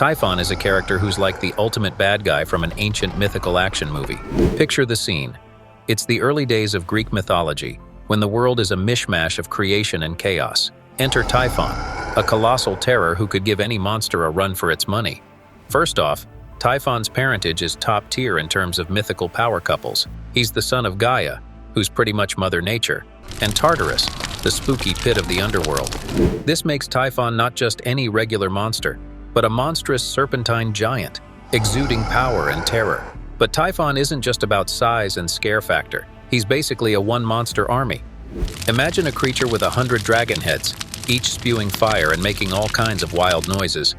Typhon is a character who's like the ultimate bad guy from an ancient mythical action movie. Picture the scene. It's the early days of Greek mythology, when the world is a mishmash of creation and chaos. Enter Typhon, a colossal terror who could give any monster a run for its money. First off, Typhon's parentage is top tier in terms of mythical power couples. He's the son of Gaia, who's pretty much Mother Nature, and Tartarus, the spooky pit of the underworld. This makes Typhon not just any regular monster, but a monstrous serpentine giant, exuding power and terror. But Typhon isn't just about size and scare factor. He's basically a one-monster army. Imagine a creature with 100 dragon heads, each spewing fire and making all kinds of wild noises.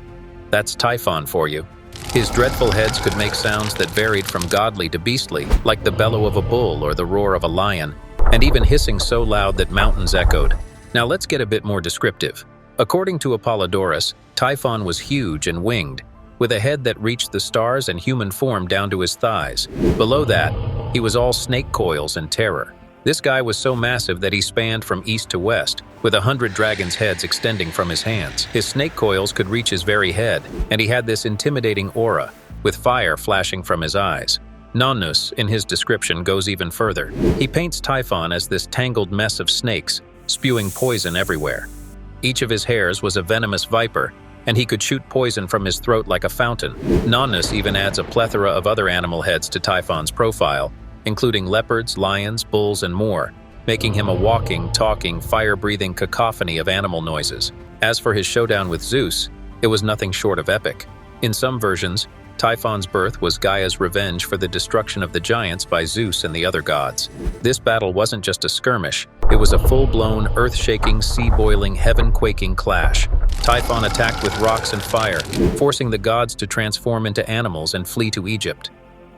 That's Typhon for you. His dreadful heads could make sounds that varied from godly to beastly, like the bellow of a bull or the roar of a lion, and even hissing so loud that mountains echoed. Now let's get a bit more descriptive. According to Apollodorus, Typhon was huge and winged, with a head that reached the stars and human form down to his thighs. Below that, he was all snake coils and terror. This guy was so massive that he spanned from east to west, with 100 dragons' heads extending from his hands. His snake coils could reach his very head, and he had this intimidating aura, with fire flashing from his eyes. Nonnus, in his description, goes even further. He paints Typhon as this tangled mess of snakes, spewing poison everywhere. Each of his hairs was a venomous viper, and he could shoot poison from his throat like a fountain. Nonnus even adds a plethora of other animal heads to Typhon's profile, including leopards, lions, bulls, and more, making him a walking, talking, fire-breathing cacophony of animal noises. As for his showdown with Zeus, it was nothing short of epic. In some versions, Typhon's birth was Gaia's revenge for the destruction of the giants by Zeus and the other gods. This battle wasn't just a skirmish, it was a full-blown, earth-shaking, sea-boiling, heaven-quaking clash. Typhon attacked with rocks and fire, forcing the gods to transform into animals and flee to Egypt.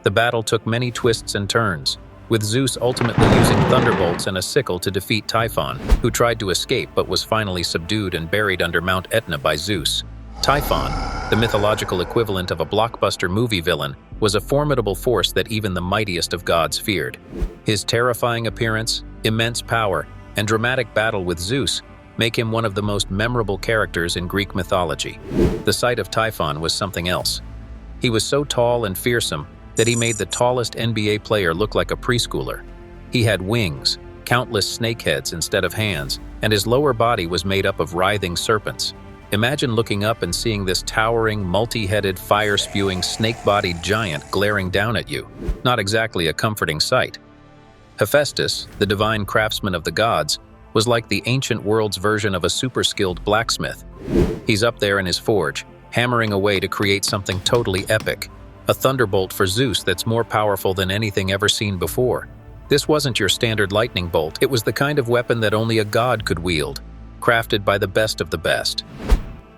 The battle took many twists and turns, with Zeus ultimately using thunderbolts and a sickle to defeat Typhon, who tried to escape but was finally subdued and buried under Mount Etna by Zeus. Typhon, the mythological equivalent of a blockbuster movie villain, was a formidable force that even the mightiest of gods feared. His terrifying appearance, immense power, and dramatic battle with Zeus make him one of the most memorable characters in Greek mythology. The sight of Typhon was something else. He was so tall and fearsome that he made the tallest NBA player look like a preschooler. He had wings, countless snakeheads instead of hands, and his lower body was made up of writhing serpents. Imagine looking up and seeing this towering, multi-headed, fire-spewing, snake-bodied giant glaring down at you. Not exactly a comforting sight. Hephaestus, the divine craftsman of the gods, was like the ancient world's version of a super-skilled blacksmith. He's up there in his forge, hammering away to create something totally epic. A thunderbolt for Zeus that's more powerful than anything ever seen before. This wasn't your standard lightning bolt. It was the kind of weapon that only a god could wield, crafted by the best of the best.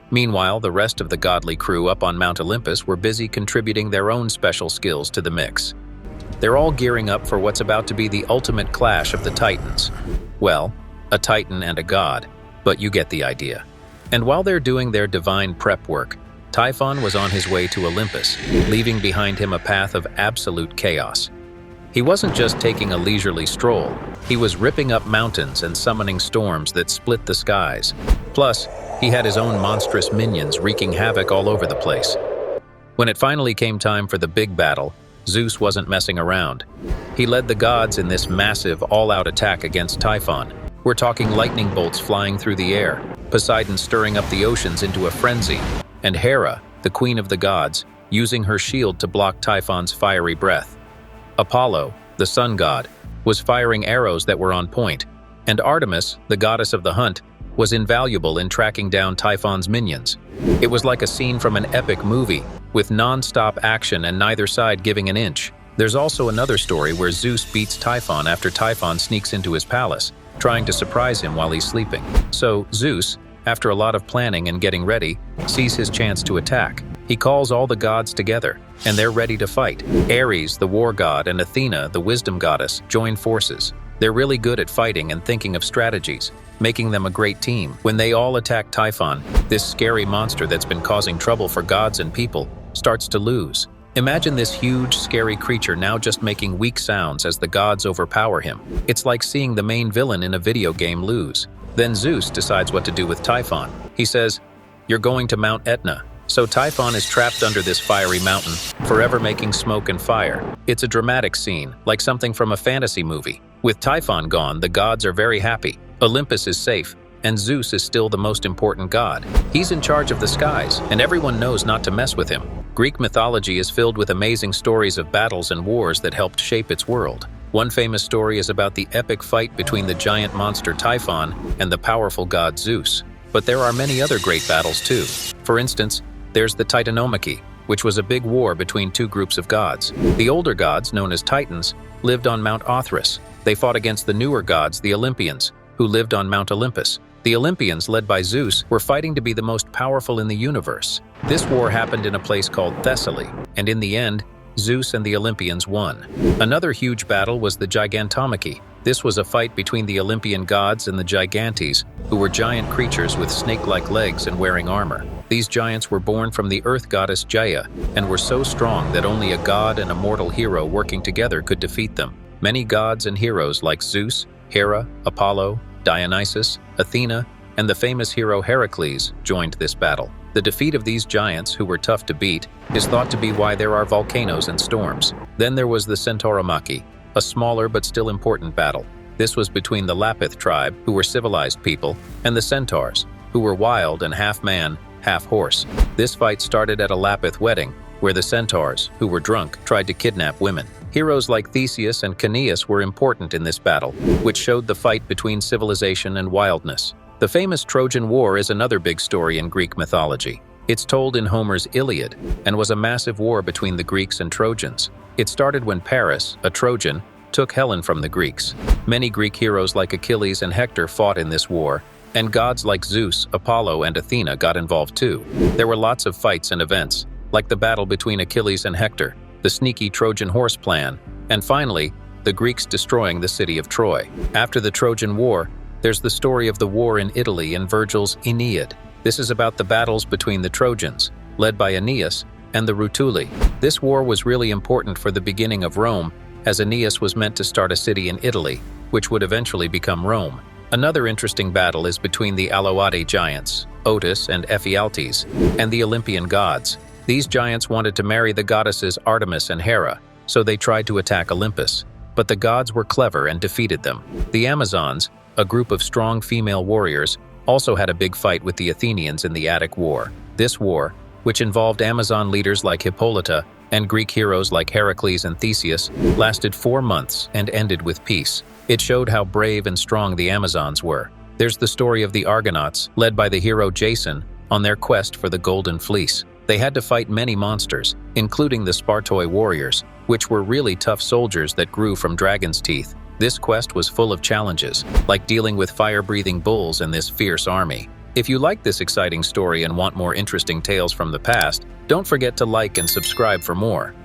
Meanwhile, the rest of the godly crew up on Mount Olympus were busy contributing their own special skills to the mix. They're all gearing up for what's about to be the ultimate clash of the titans. Well, a titan and a god, but you get the idea. And while they're doing their divine prep work, Typhon was on his way to Olympus, leaving behind him a path of absolute chaos. He wasn't just taking a leisurely stroll, he was ripping up mountains and summoning storms that split the skies. Plus, he had his own monstrous minions wreaking havoc all over the place. When it finally came time for the big battle, Zeus wasn't messing around. He led the gods in this massive, all-out attack against Typhon. We're talking lightning bolts flying through the air, Poseidon stirring up the oceans into a frenzy, and Hera, the queen of the gods, using her shield to block Typhon's fiery breath. Apollo, the sun god, was firing arrows that were on point, and Artemis, the goddess of the hunt, was invaluable in tracking down Typhon's minions. It was like a scene from an epic movie, with non-stop action and neither side giving an inch. There's also another story where Zeus beats Typhon after Typhon sneaks into his palace, trying to surprise him while he's sleeping. So Zeus, after a lot of planning and getting ready, sees his chance to attack. He calls all the gods together, and they're ready to fight. Ares, the war god, and Athena, the wisdom goddess, join forces. They're really good at fighting and thinking of strategies, making them a great team. When they all attack Typhon, this scary monster that's been causing trouble for gods and people starts to lose. Imagine this huge, scary creature now just making weak sounds as the gods overpower him. It's like seeing the main villain in a video game lose. Then Zeus decides what to do with Typhon. He says, "You're going to Mount Etna. So Typhon is trapped under this fiery mountain, forever making smoke and fire. It's a dramatic scene, like something from a fantasy movie. With Typhon gone, the gods are very happy. Olympus is safe, and Zeus is still the most important god. He's in charge of the skies, and everyone knows not to mess with him. Greek mythology is filled with amazing stories of battles and wars that helped shape its world. One famous story is about the epic fight between the giant monster Typhon and the powerful god Zeus. But there are many other great battles too. For instance, there's the Titanomachy, which was a big war between two groups of gods. The older gods, known as Titans, lived on Mount Othrys. They fought against the newer gods, the Olympians, who lived on Mount Olympus. The Olympians, led by Zeus, were fighting to be the most powerful in the universe. This war happened in a place called Thessaly, and in the end, Zeus and the Olympians won. Another huge battle was the Gigantomachy. This was a fight between the Olympian gods and the Gigantes, who were giant creatures with snake-like legs and wearing armor. These giants were born from the earth goddess Gaia, and were so strong that only a god and a mortal hero working together could defeat them. Many gods and heroes like Zeus, Hera, Apollo, Dionysus, Athena, and the famous hero Heracles joined this battle. The defeat of these giants, who were tough to beat, is thought to be why there are volcanoes and storms. Then there was the Centauromachy, a smaller but still important battle. This was between the Lapith tribe, who were civilized people, and the Centaurs, who were wild and half man, half horse. This fight started at a Lapith wedding, where the Centaurs, who were drunk, tried to kidnap women. Heroes like Theseus and Caeneus were important in this battle, which showed the fight between civilization and wildness. The famous Trojan War is another big story in Greek mythology. It's told in Homer's Iliad, and was a massive war between the Greeks and Trojans. It started when Paris, a Trojan, took Helen from the Greeks. Many Greek heroes like Achilles and Hector fought in this war, and gods like Zeus, Apollo, and Athena got involved too. There were lots of fights and events, like the battle between Achilles and Hector, the sneaky Trojan horse plan, and finally, the Greeks destroying the city of Troy. After the Trojan War, there's the story of the war in Italy in Virgil's Aeneid. This is about the battles between the Trojans, led by Aeneas, and the Rutuli. This war was really important for the beginning of Rome, as Aeneas was meant to start a city in Italy, which would eventually become Rome. Another interesting battle is between the Aloati giants, Otis and Ephialtes, and the Olympian gods. These giants wanted to marry the goddesses Artemis and Hera, so they tried to attack Olympus. But the gods were clever and defeated them. The Amazons, a group of strong female warriors, also had a big fight with the Athenians in the Attic War. This war, which involved Amazon leaders like Hippolyta and Greek heroes like Heracles and Theseus, lasted 4 months and ended with peace. It showed how brave and strong the Amazons were. There's the story of the Argonauts, led by the hero Jason, on their quest for the Golden Fleece. They had to fight many monsters, including the Spartoi warriors, which were really tough soldiers that grew from dragons' teeth. This quest was full of challenges, like dealing with fire-breathing bulls and this fierce army. If you like this exciting story and want more interesting tales from the past, don't forget to like and subscribe for more.